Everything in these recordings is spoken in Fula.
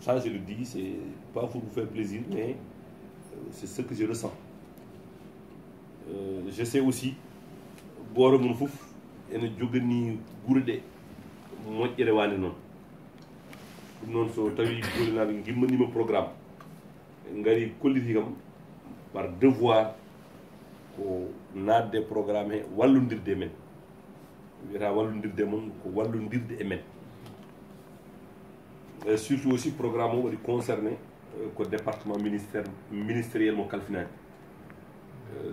Ça, je le dis, c'est pas pour vous faire plaisir, mais c'est ce que je ressens. Je sais aussi, Boro Mounfouf, et ne Djogani Gourde, moi, il est non. Non, so tawi kolina bi gimmani programme ngari kollitigam par devoir ko nadde programme he wallondirde men wiyata wallondirde mon ko wallondirde e men surtout aussi programme o waɗi concerné ko département ministériel mo kalfinani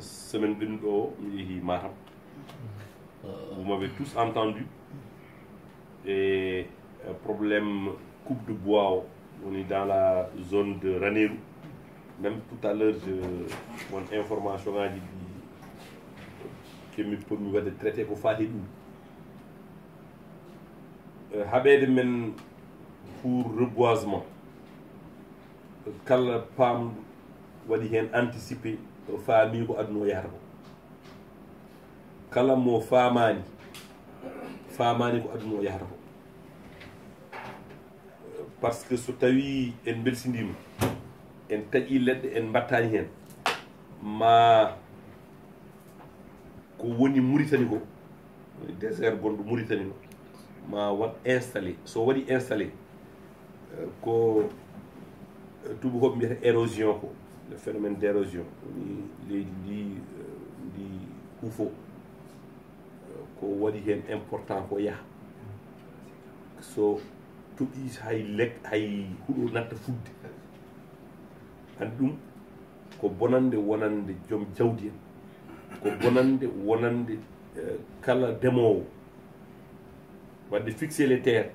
semaine ɗin ɗo mi yeehi Matam vous m'avez tous entendu et problème coupe de bois, on est dans la zone de Ranérou. Même tout à l'heure, mon information a dit que je peux traiter pour faire des Habed men pour reboisement. Kala pam wadi hen anticiper famille ko adno yarbo. Kala mo famani ko adno yarbo. Parce que so tawi en belsidima en taƴi leɗɗe en battani hen ma ko woni Mauritanie ko désert gonɗo Mauritanie no ma wat installé so waɗi installé ko tubakoɓe mbiyata érosion ko le phénomène d' érosion leydi ndi huufo ko waɗi hen important ko yaaha so toɓi hay huɗo natta fudde andi ɗum ko bonande wonande joom jawdi en ko bonande wonande kala demowo wadde fixer les terres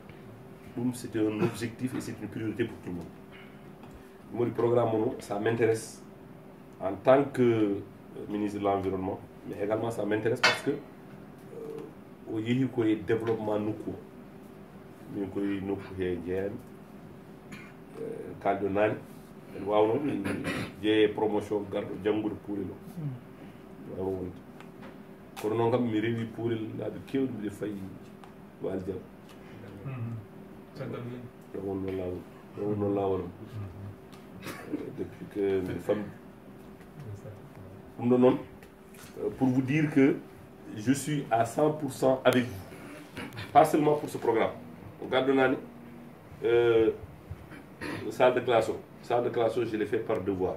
ɗum c'est un objectif et c'est une priorité pour tout le monde ɗum waɗi programme ono ça m'intéresse en tant que ministre de l'environnement mais également ça m'intéresse parce que o yeehi koye développement nokku min koye nokku he jeeyami kalɗo nani en wawno min jeeye promotion garɗo janggude puurel o wawa wonde kono noon kam mi rewi puurel laabi kewɗi mbiɗe fayi waali diam ɗowon noon lawol depuis que mbiɗe fammi ɗum ɗo noon pour vous dire que je suis à 100% avec vous pas seulement pour ce programme garɗo nani salle de classe je l'ai fait par devoir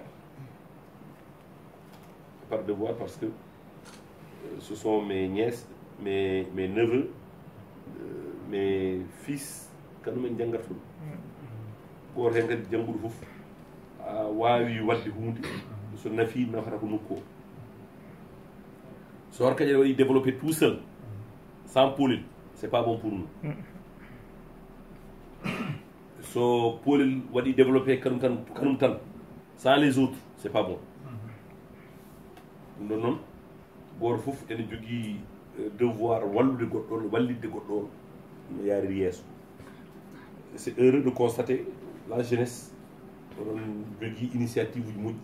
parce que ce sont mes nièces mes neveux mes fils kañumen janggat ɗum goto hen kadi jangguɗo foof a wawi wadde hunde so nafi nafata ko nokku o so Orkadiéré waɗi développé tout seul sans Poulel c'est pas bon pour nous so Poulel waɗi développé kanum tan sans les autres c'est pas bon ɗum ɗon noon goto foof ene jogui devoir wallude goɗɗo on wallidde goɗɗo on no yaari yeeso c'est heureux de constater la jeunesse oɗon jogui initiative uji moƴƴi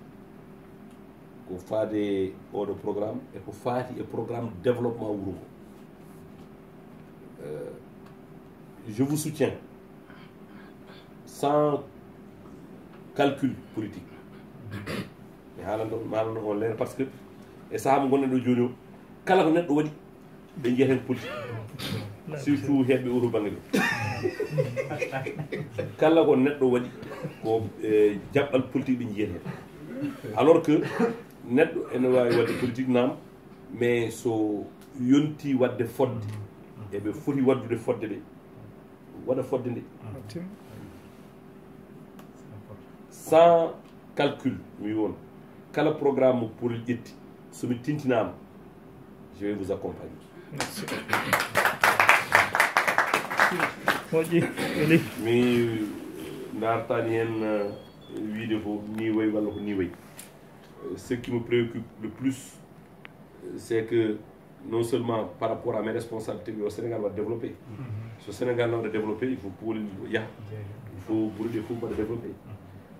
ko faade oɗo programme e ko faati e programme développement wuro ngo je vous soutiens sans calcul politique mi haalano on leer par ce que e saaha mo gonɗen ɗo joni o kala ko neɗɗo waɗi ɓe jiyeten politique surtout heɓɓe oto banggue ɗo kala ko neɗɗo waɗi ko jaɓɓal politique ɓe jiyeten alors que neɗɗo ene wawi wadde politique nam mais so yonti wadde fodde eɓe foti waddude fodde ɗe waɗa fodde nde sans calcul mi won kala programme pour ƴetti somi tintinama je vais vous accompagner mi dartani hen wiide ko ni way walla ko ni way ce qui me préoccupe le plus c'est que non seulement par rapport à mes responsabilités au Sénégal va développer ce Sénégal va développer il faut pour il faut pour il faut développer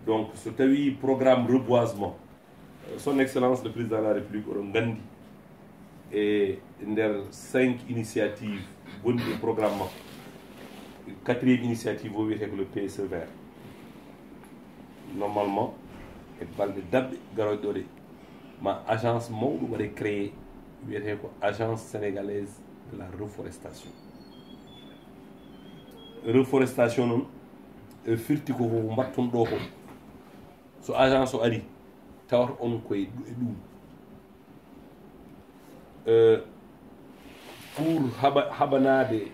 donc so tawi programme reboisement son excellence le président de la république oɗon gandi e nder 5 initiatives gonɗi e programme makko quatrième initiative o wiyete ko le PSE vert normalement e balɗe dabɓe garoɗe ɗo ɗe ma agence mawɗo waɗe créé wiyete ko agence sénégalaise de la reforestation. Reforestation noon e firti ko mbatton ɗo ko so agence o ari tawata on koye ɗum pour haɓanade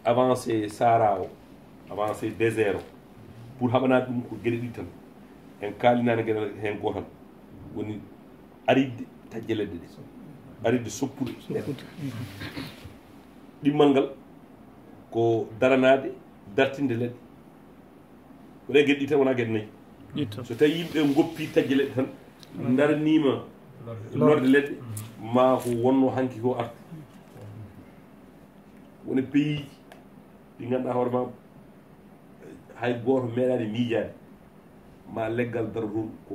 avancé sahara o avancé désert o pour haɓanade ɗum ko gueɗe ɗiɗi tan en kalinani gueɗe hen gotal woni aridde tajje leɗɗe ɗe aridde soppude ɗimmal ngal ko daranade dartinde leɗɗe ko ɗe gueɗe ɗi tan wona gueɗe nayyi so tawi yimɓe goppi tajje leɗɗe tan daranima lorde leɗɗe ma ko wonno hanki ko artu woni pays ɗi ganduɗa hoore ma hay goto meeɗani miijade ma leggal dara toon ko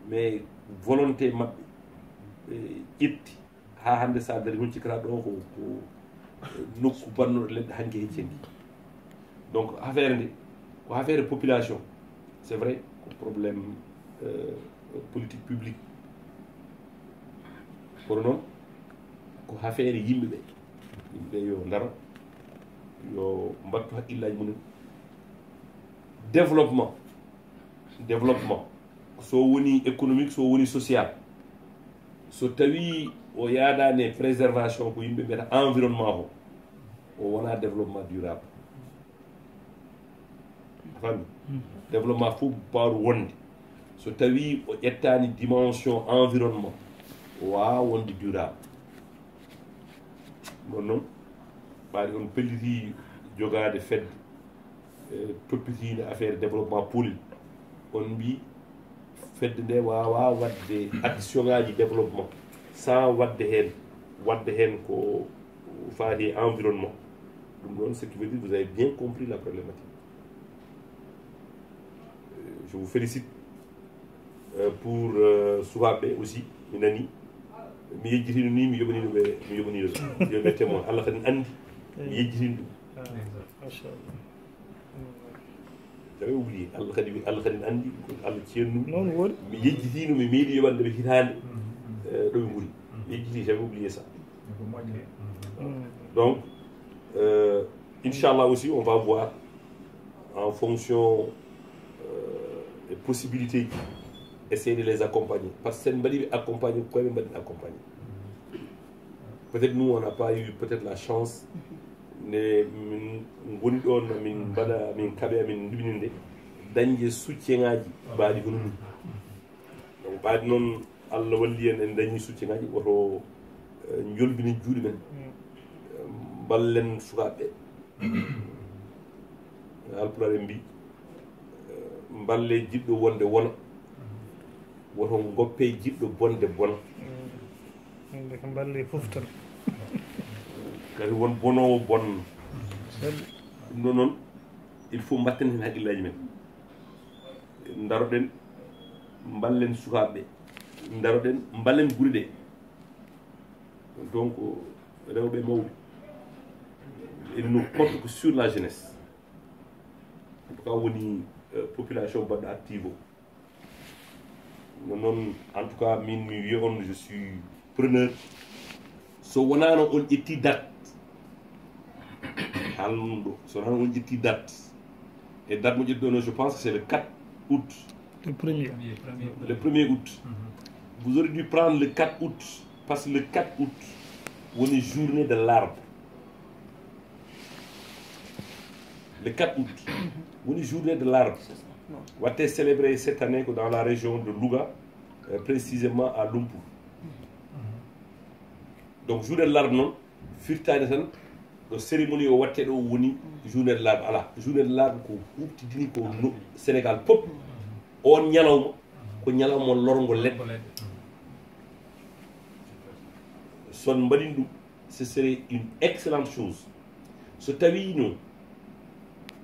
mais volonté mabɓe ɓe ƴetti ha hande sa dari hon cikkata ɗo ko nokku bannoɗo leɗɗe hanki e heccendi donc affaire nde ko affaire population c'est vrai ko problème politique publique kono noon ko affaire yimɓeɓe yimɓeɓe yo daro yo mbattu haqqillaji mumen développement so woni économique so woni social so tawi o yaadani préservation ko yimɓe mbiyata environnement o wona développement durable fami développement fof bawɗo wonde so tawi o ƴettani dimension environnement o wawa wonde durable non noon ɓaade on pelliti jogade fedde toppitinde affaire développement poli on mbi fedde nde wawa wadde action ngaji développement sans wadde hen ko faati environnement ɗum ɗon ce qui veut dire vous avez bien compris la problématique. Je vous félicite pour sukaɓe aussi mi nani mi yejjitino ni mi yoɓaniɗo yoɓe témoin Allah kadi andi mi yejjitino ɗum j'avais oublié Allah kadi andi Allah ceernu non woodi mi yejjitino mi meeɗi yoɓande ɓe hitande ɗo ɓe ɓuuri mi yejjiti j'avais oublié ça. Donc inchallah aussi on va voir en fonction des possibilités essayer de les accompagner parce que sen mbaɗi accompagner koye ɓe mbaɗi accompagner peut-être nous on n'a pas eu peut-être la chance ne min goni ɗon min mbaɗa min kaaɓe amin ɗumininde dañde soutien ngaji mbaɗi ko ɗum donc ɓaadi noon Allah walli en dañi soutien ngaji woto jolbini juuɗe men ballen sukaɓe alpulaar en mbi balle jiɗɗo wonde wona woto goppe jiɗɗo bonde bona inde ko balle fof tan kadi won bonowo bonno ɗum ɗo noon il faut mbatten hen haqqillaji men daroɗen ballen sukaɓeɓe daroɗen ballen guure ɗe donc rewɓe mawɓe il nous compte que sur la jeunesse en tout cas woni population baɗɗo active o noon en tout cas min mi wiya on je suis preneur so wonano on ƴetti date haalnum ɗo so wonano on ƴetti date et date mo ƴetti ɗo noon je pense que c'est le 4 août le premier août vous aurez dû prendre le 4 août parce que le 4 août woni journée de l'arbre le 4 août woni journée de l'arbre watte célébré cette année que dans la région de Louga précisément à Lumpur donc journée de l'arbre noon firtade tan ɗo cérémonie o watte ɗo woni journée de l'arbre ala journée de l'arbre ko huftidini ko Sénégal pop on ñalawma ko ñalawma lorgo leɗɗe son mbaɗin ɗum ce serait une excellente chose so tawi no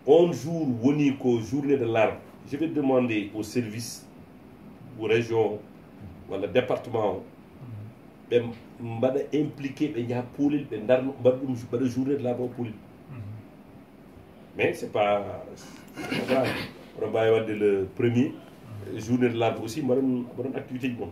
on jour woni ko journée de l'arbre je vais demander au service ou région walla département o ɓe mbaɗa impliqué ɓe jaaha poolel ɓe darno mbaɗa ɗum mbaɗa journée de l'arbre o poolel mais c'est pas grave. On va y avoir le premier journée de l'arbre aussi, ma doon activité bi moom